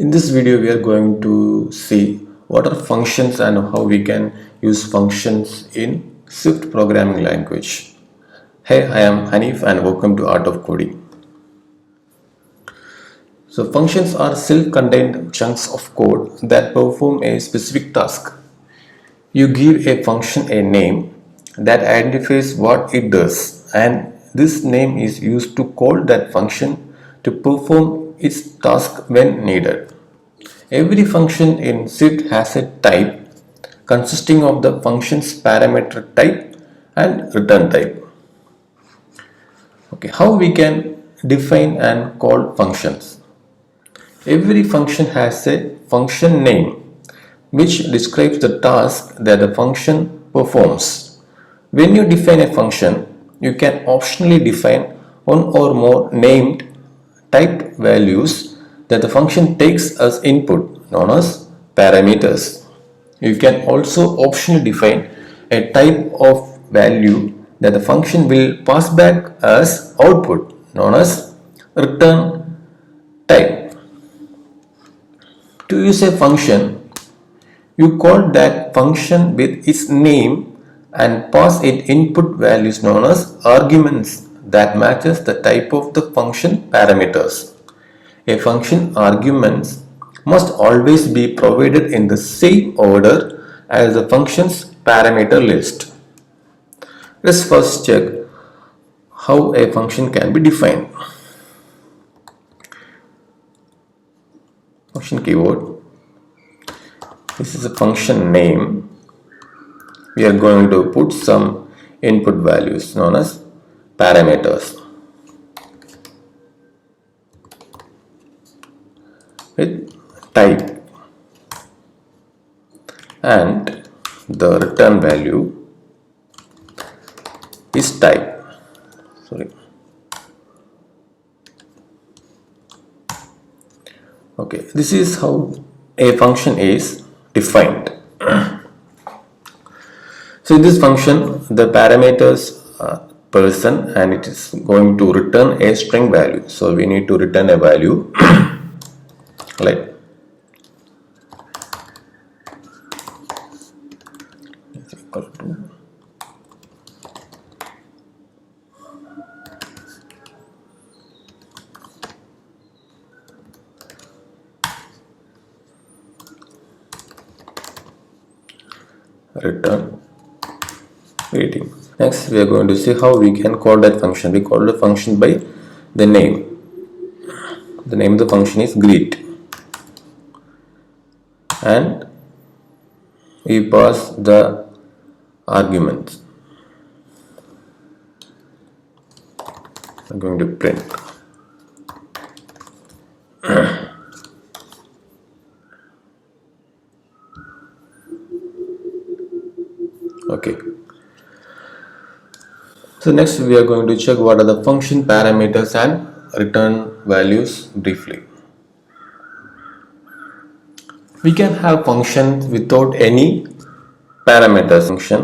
In this video, we are going to see what are functions and how we can use functions in Swift programming language. Hey, I am Hanif and welcome to Art of Coding. So functions are self-contained chunks of code that perform a specific task. You give a function a name that identifies what it does, and this name is used to call that function to perform its task when needed. Every function in Swift has a type consisting of the function's parameter type and return type. Okay, how we can define and call functions? Every function has a function name which describes the task that the function performs. When you define a function, you can optionally define one or more named typed values that the function takes as input, known as parameters. You can also optionally define a type of value that the function will pass back as output, known as return type. To use a function, you call that function with its name and pass it input values known as arguments that matches the type of the function parameters. A function arguments must always be provided in the same order as the function's parameter list. Let's first check how a function can be defined. Function keyword. This is a function name. We are going to put some input values known as parameters with type, and the return value is type. Okay, this is how a function is defined. So in this function, the parameters are person and it is going to return a string value. So we need to return a value like is equal to return greeting. Next, we are going to see how we can call that function. We call the function by the name. The name of the function is greet, and we pass the arguments. I'm going to print. Okay. So next we are going to check what are the function parameters and return values briefly. We can have functions without any parameters. Function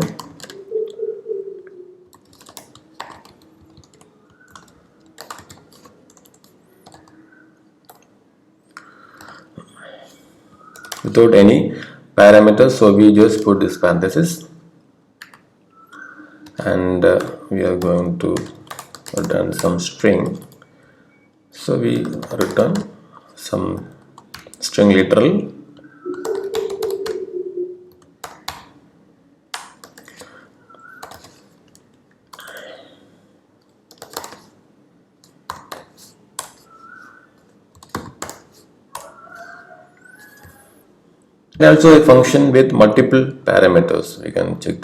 without any parameters, so we just put this parenthesis and we are going to return some string. So we return some string literal and also a function with multiple parameters. We can check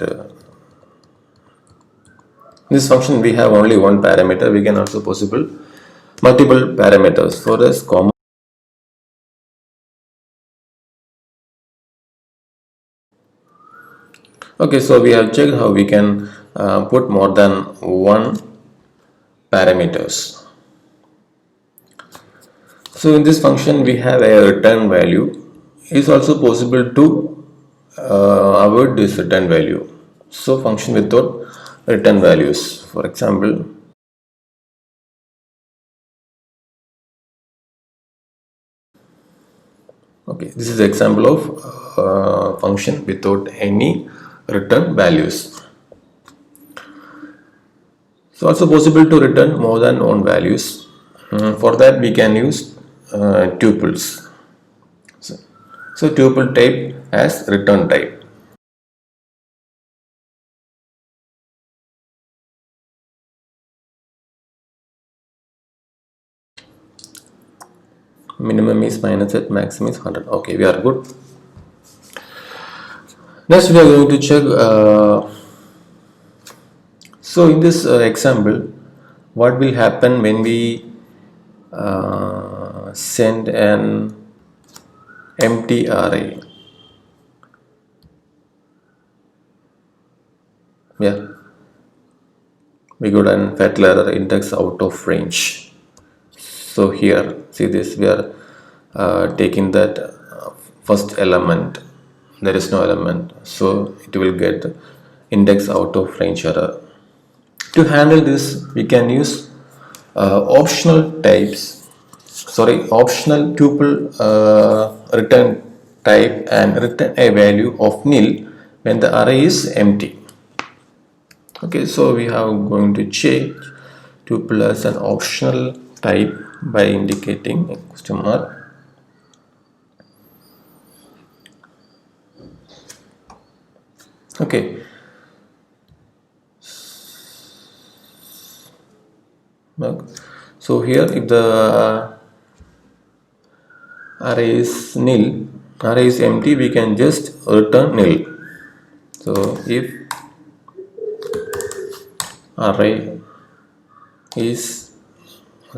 this function we have only one parameter. We can also possible multiple parameters for this common. Okay, so we have checked how we can put more than one parameters. So in this function we have a return value. It's also possible to avoid this return value. So function without return values, for example, Okay, this is example of function without any return values. So also possible to return more than one values. For that we can use tuples. So tuple type as return type. Minimum is minus at maximum is 100. Okay, we are good. Next we are going to check. So in this example, what will happen when we send an empty array? Yeah, we got an fatal error, index out of range. So here, see this, we are taking that first element. There is no element, so it will get index out of range error. To handle this, we can use optional tuple return type and return a value of nil when the array is empty. Okay, so we have going to change tuple as an optional type by indicating a question mark. Okay, so here if the array is nil, array is empty, we can just return nil. So if array is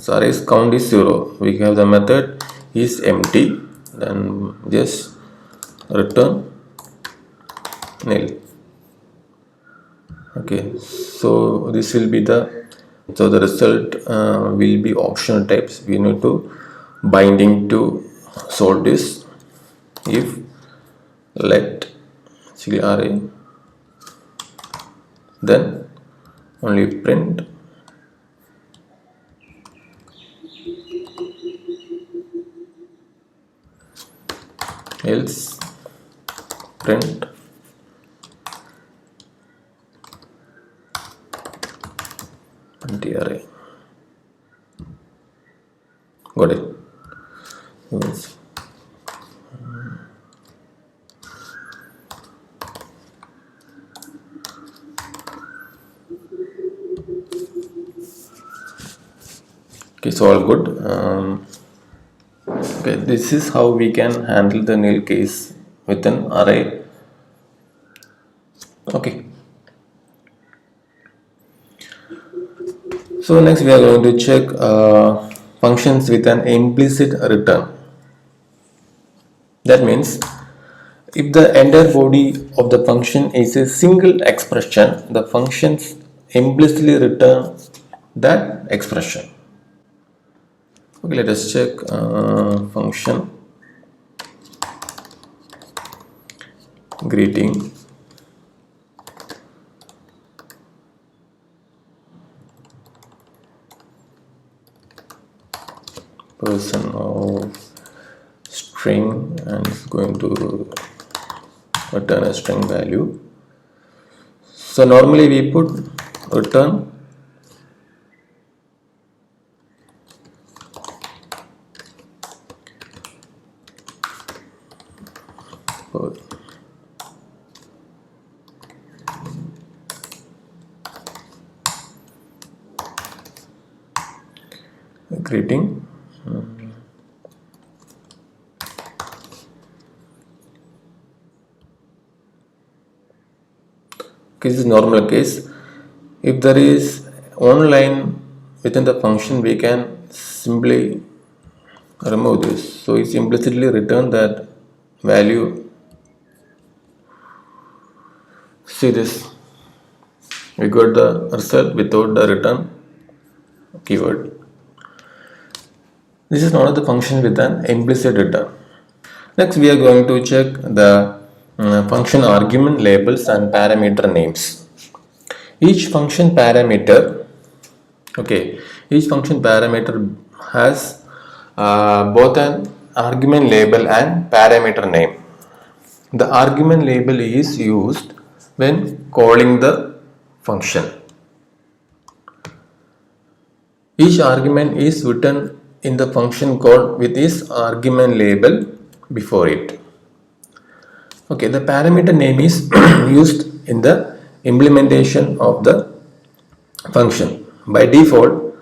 array's count is 0, we have the method is empty, then just return nil. Okay, so this will be the result will be optional types. We need to binding to solve this. If let array, then only print else print empty array. Got it? Yes. Okay, so all good. Okay, this is how we can handle the nil case with an array. Okay. So next we are going to check functions with an implicit return. That means if the entire body of the function is a single expression, the functions implicitly return that expression. Okay, let us check function greeting person of string and is going to return a string value. So normally we put return greeting this is normal case. If there is one line within the function, we can simply remove this. So it's implicitly return that value. See this, we got the result without the return keyword. This is not the function with an implicit return. Next we are going to check the function argument labels and parameter names. Each function parameter, okay, each function parameter has both an argument label and parameter name. The argument label is used when calling the function. Each argument is written in the function call with its argument label before it. Okay, the parameter name is used in the implementation of the function. By default,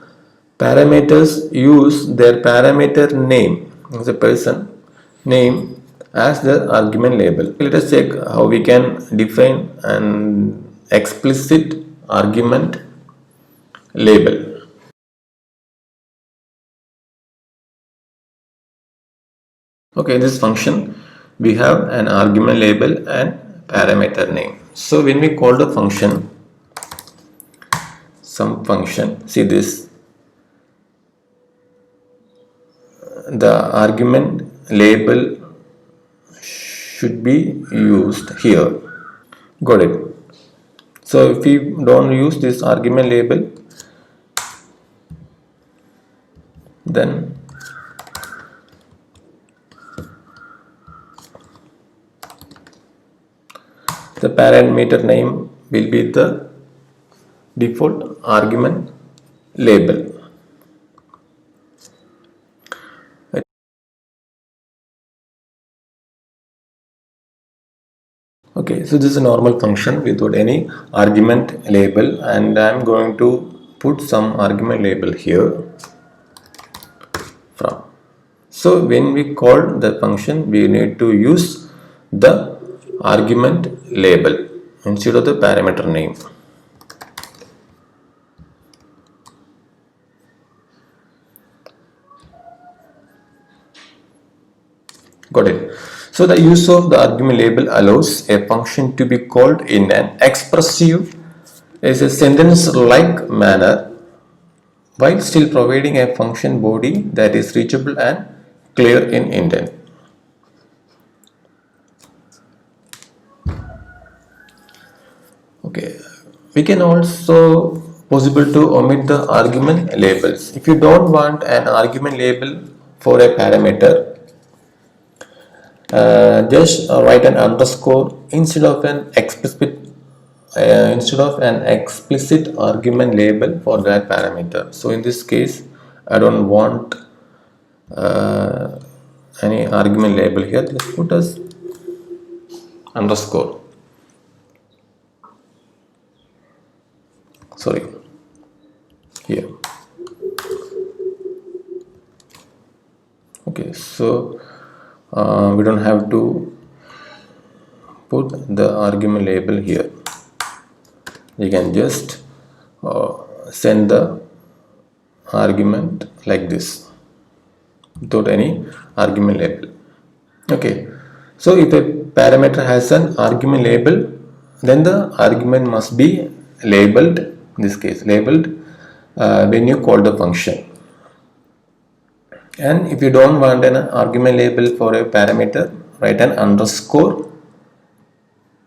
parameters use their parameter name, the person name, as the argument label. Let us check how we can define an explicit argument label. Okay, in this function we have an argument label and parameter name. So when we call the function, some function, see this, the argument label should be used here. Got it? So if we don't use this argument label, then the parameter name will be the default argument label. Okay, so this is a normal function without any argument label, and I am going to put some argument label here from. So when we call the function, we need to use the argument label instead of the parameter name. Got it? So the use of the argument label allows a function to be called in an expressive, is a sentence-like manner while still providing a function body that is reachable and clear in intent. Okay, we can also possible to omit the argument labels. If you don't want an argument label for a parameter, just write an underscore instead of an explicit argument label for that parameter. So in this case, I don't want any argument label here. Just put as underscore. Sorry, here. Okay, so we don't have to put the argument label here. You can just send the argument like this without any argument label. Okay, so if a parameter has an argument label, then the argument must be labeled, in this case labeled, when you call the function. And if you don't want an argument label for a parameter, write an underscore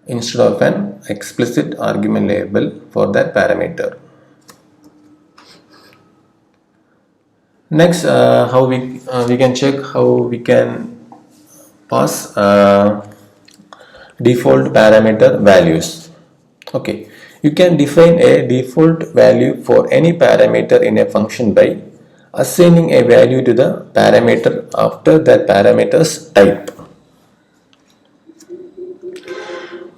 instead of an explicit argument label for that parameter. Next, how we can check how we can pass default parameter values. Okay, you can define a default value for any parameter in a function by assigning a value to the parameter after that parameter's type.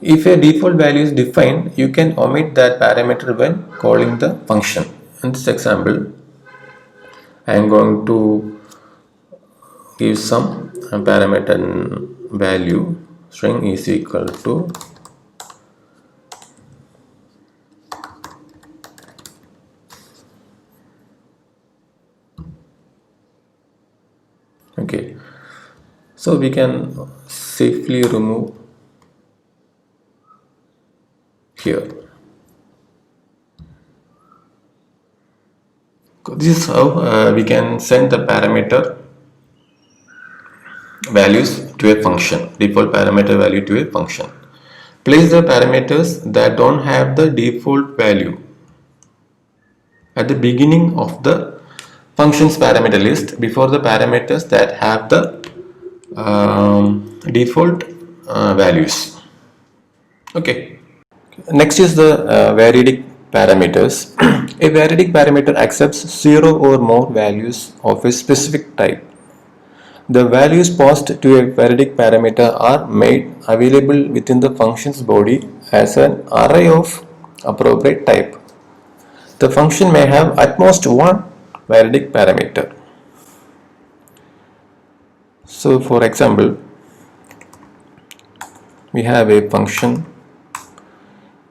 If a default value is defined, you can omit that parameter when calling the function. In this example, I am going to give some parameter value. String is equal to okay, so we can safely remove here. This is how we can send the parameter values to a function, default parameter value to a function. Place the parameters that don't have the default value at the beginning of the function's parameter list before the parameters that have the default values. Okay. Next is the variadic parameters. A variadic parameter accepts 0 or more values of a specific type. The values passed to a variadic parameter are made available within the function's body as an array of appropriate type. The function may have at most one variadic parameter. So for example, we have a function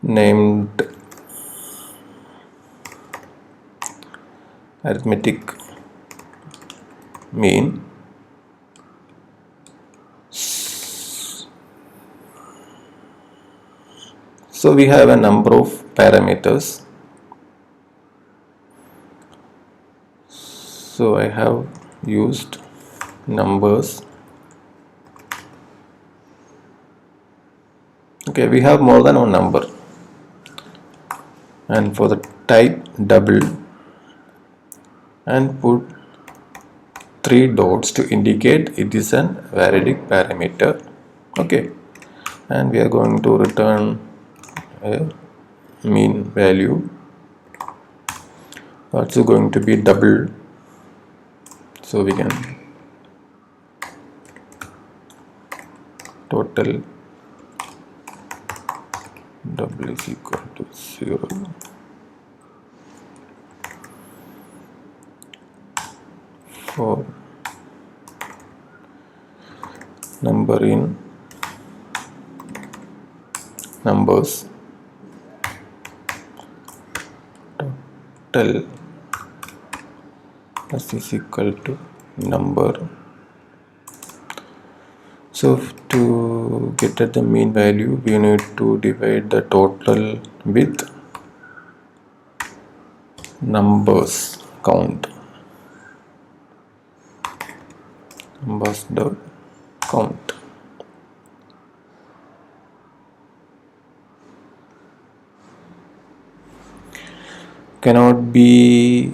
named arithmetic mean. So we have a number of parameters. So I have used numbers. Okay, we have more than one number, and for the type double, and put 3 dots to indicate it is an variadic parameter. Okay, and we are going to return a mean value, also going to be double, so we can total double is equal to 0. For number in numbers, total is equal to number. So to get at the mean value, we need to divide the total with numbers count. Numbers dot count. Cannot be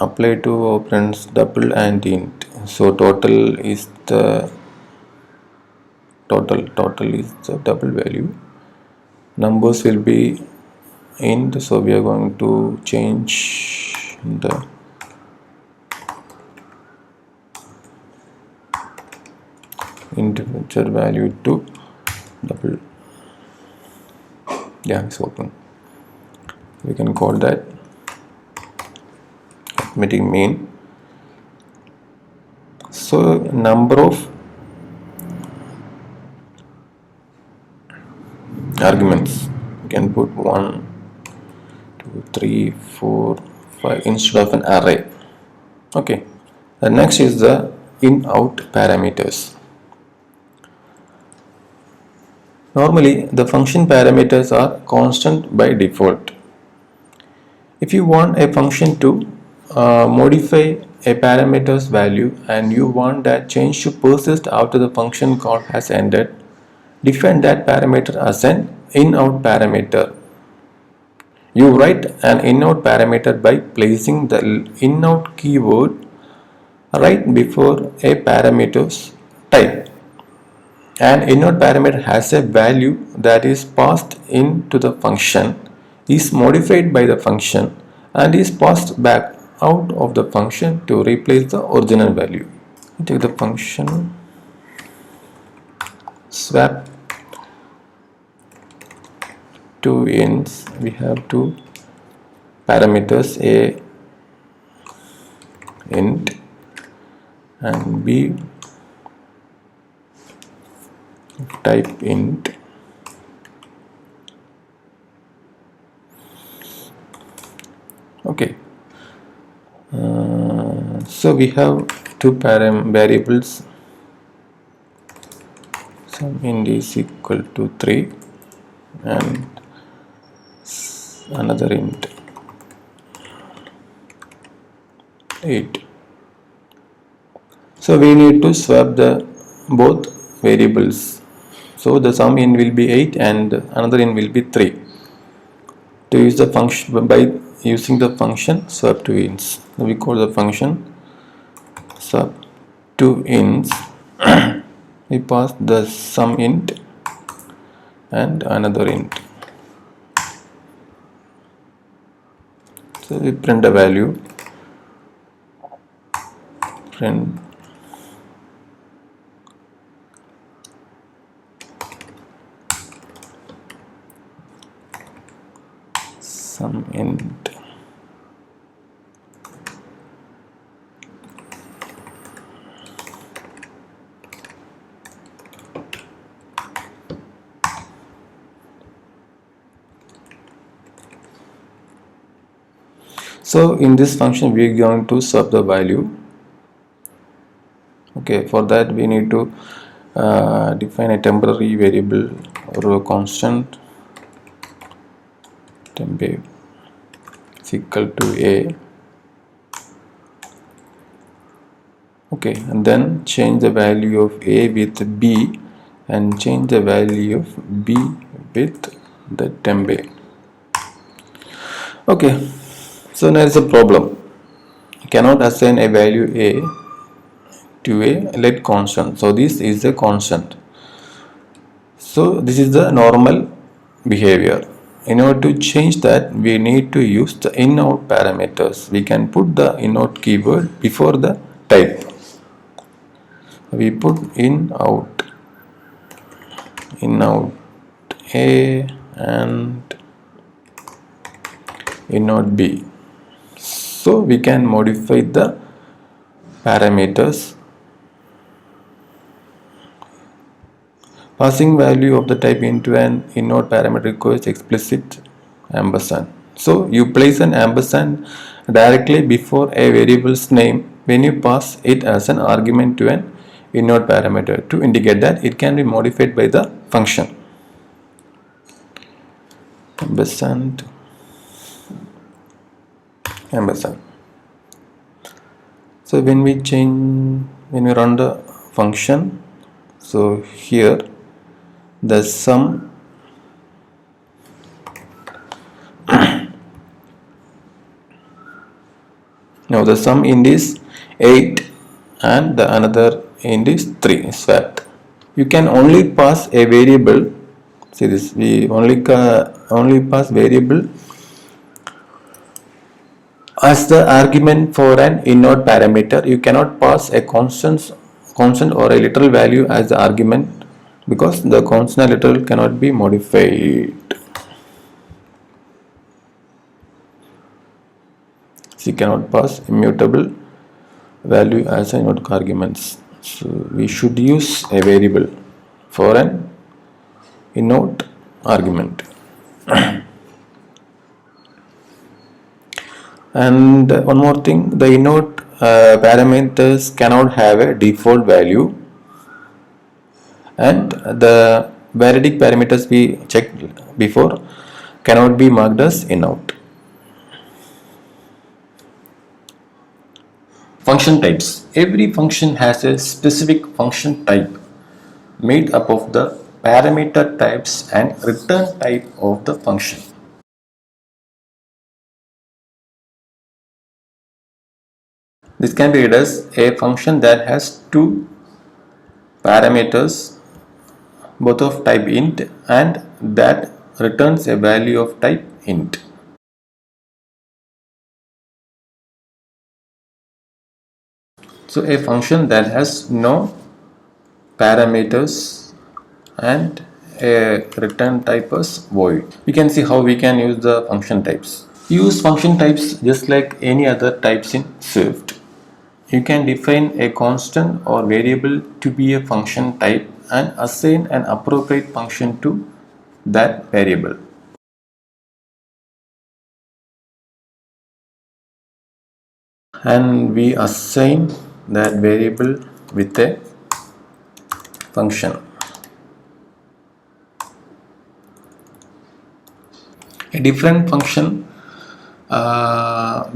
applied to operands double and int. So total is the total is the double value. Numbers will be int, so we are going to change the integer value to double. Yeah, it's open. We can call that arithmetic mean. So number of arguments, you can put 1, 2, 3, 4, 5 instead of an array. Okay. The next is the in-out parameters. Normally the function parameters are constant by default. If you want a function to modify a parameter's value and you want that change to persist after the function call has ended, define that parameter as an in-out parameter. You write an in-out parameter by placing the in-out keyword right before a parameter's type. An in-out parameter has a value that is passed into the function, is modified by the function, and is passed back out of the function to replace the original value. Take the function swap two ints. We have two parameters, a int and b type int. Okay, so we have two variables. Sum int is equal to 3 and another int 8. So we need to swap the both variables. So the sum int will be 8 and another int will be 3. To use the function by using the function swap two ints, we call the function swap two ints we pass the sum int and another int. So we print a value, print sum int. So in this function we are going to serve the value. Okay, for that we need to define a temporary variable or a constant temp is equal to a. Okay, and then change the value of a with b and change the value of b with the temp a. Okay, so now there is a problem. You cannot assign a value a to a let constant. So this is a constant. So this is the normal behavior. In order to change that, we need to use the in-out parameters. We can put the in-out keyword before the type. We put in-out A and in-out B. So we can modify the parameters. Passing value of the type into an in-out parameter requires explicit ampersand. So you place an ampersand directly before a variable's name when you pass it as an argument to an in-out parameter to indicate that it can be modified by the function. Ampersand. So when we run the function, so here the sum now the sum int is 8 and the another int is 3 swapped. You can only pass a variable. See this, we only pass variable as the argument for an in-out parameter. You cannot pass a constant or a literal value as the argument because the constant and literal cannot be modified. So you cannot pass immutable value as in-out arguments. So we should use a variable for an in-out argument. And one more thing, the in-out parameters cannot have a default value, and the variadic parameters we checked before cannot be marked as in-out. Function types. Every function has a specific function type made up of the parameter types and return type of the function. This can be read as a function that has two parameters, both of type int, and that returns a value of type int. So a function that has no parameters and a return type as void. We can see how we can use the function types. Use function types just like any other types in Swift. You can define a constant or variable to be a function type and assign an appropriate function to that variable. And we assign that variable with a function. A different function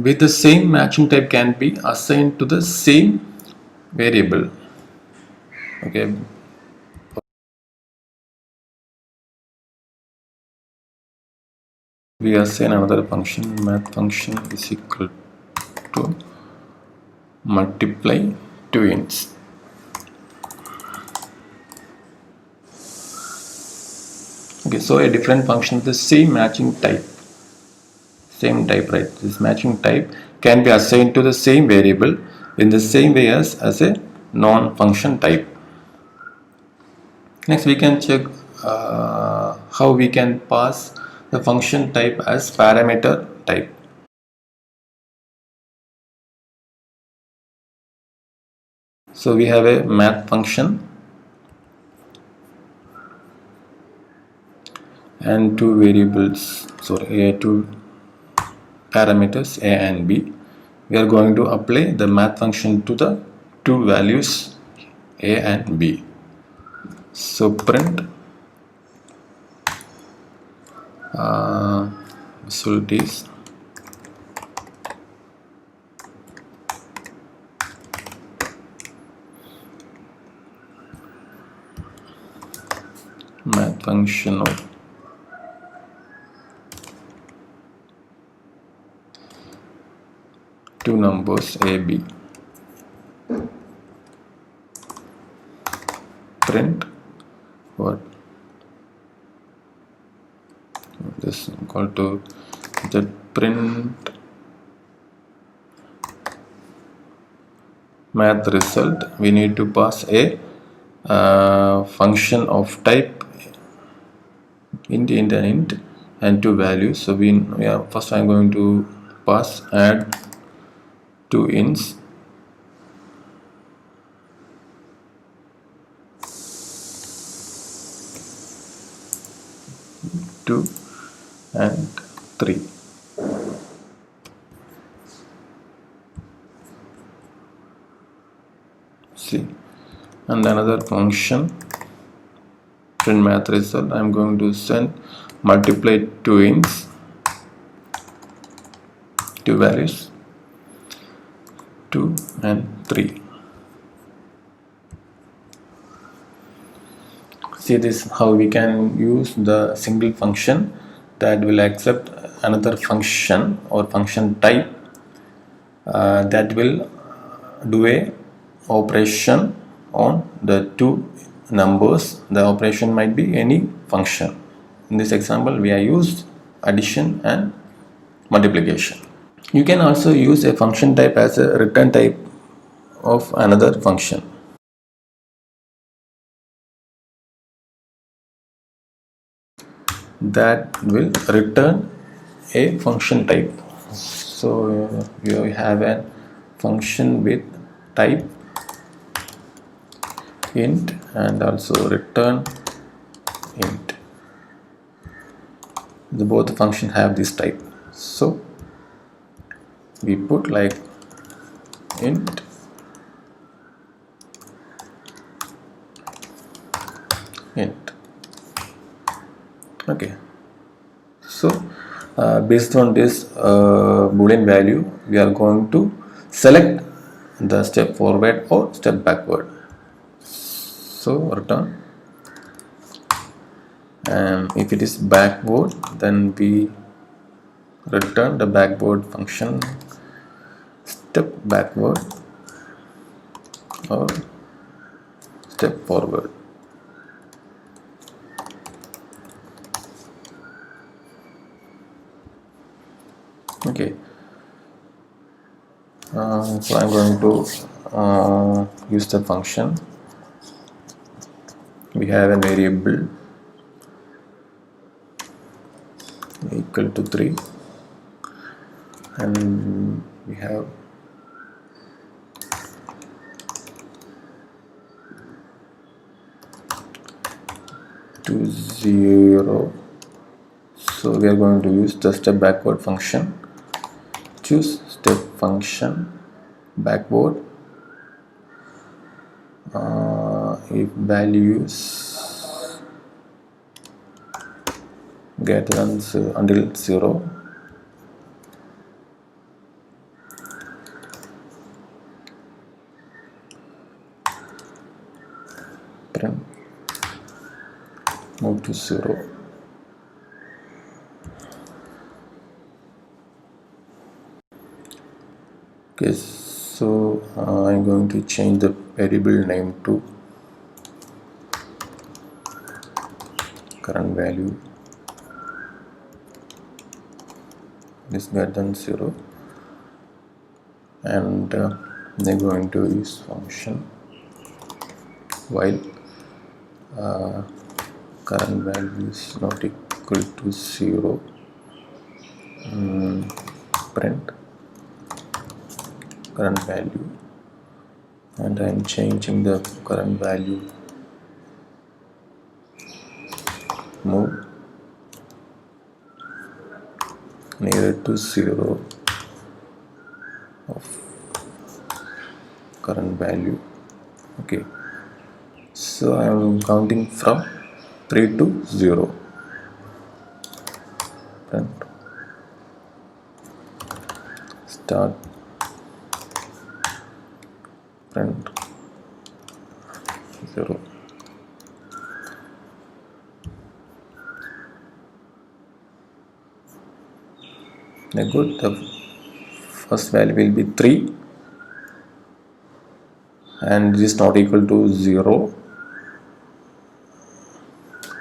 with the same matching type can be assigned to the same variable. Okay. We assign another function, math function is equal to multiply two ints. Okay, so a different function with the same matching type, right? This matching type can be assigned to the same variable in the same way as a non-function type. Next, we can check how we can pass the function type as parameter type. So we have a math function and two variables, sorry, two parameters a and b. We are going to apply the math function to the two values a and b. So print result is math function of two numbers a b. Print what this equal to the print math result. We need to pass a function of type int and two values. So first I'm going to pass add two ints, two and three. See, and another function print math result. I'm going to send multiply two ints, two values, 2 and 3. See, this how we can use the single function that will accept another function or function type that will do a operation on the two numbers. The operation might be any function. In this example, we are used addition and multiplication. You can also use a function type as a return type of another function. That will return a function type. So you have a function with type int and also return int. Both function have this type. So we put like int int. Okay, so based on this boolean value, we are going to select the step forward or step backward. So return, and if it is backward, then we return the backward function, step backward or step forward. Okay, so I'm going to use the function. We have a variable equal to 3 and we have to 0. So we are going to use the step backward function. Choose step function backward if values greater than until 0. Print move to 0. Okay, so I'm going to change the variable name to current value is greater than 0, and they're going to use function while current value is not equal to 0, print current value, and I'm changing the current value, move nearer to 0 of current value. Okay, so I'm counting from 3 to 0, print start, print 0. Good, the first value will be 3 and this is not equal to 0,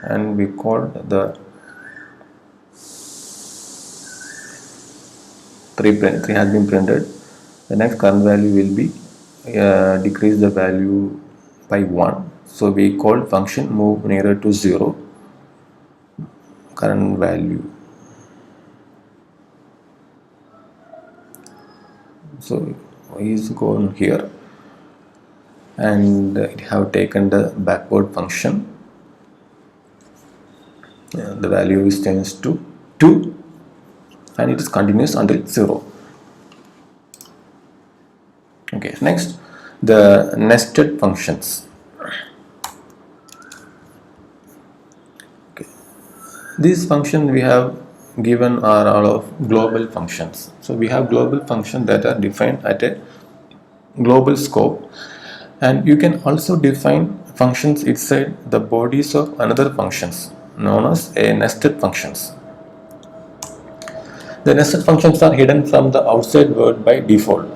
and we called the 3 has been printed. The next current value will be decrease the value by 1, so we called function move nearer to 0 current value. So is gone here, and it have taken the backward function. The value is changed to 2 and it is continuous until 0. Okay, next the nested functions. Okay. These functions we have given are all of global functions. So we have global functions that are defined at a global scope, and you can also define functions inside the bodies of another functions known as a nested functions. The nested functions are hidden from the outside world by default,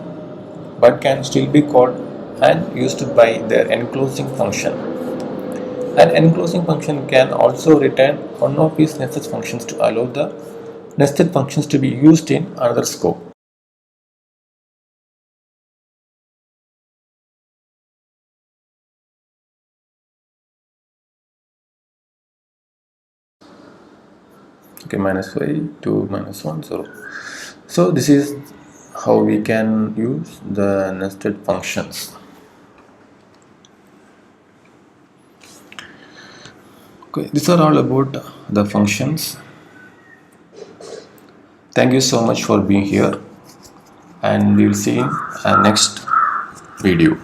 but can still be called and used by their enclosing function. An enclosing function can also return one of these nested functions to allow the nested functions to be used in another scope. Okay, -5 to -1, 0. So this is how we can use the nested functions. Okay, these are all about the functions. Thank you so much for being here, and we will see in our next video.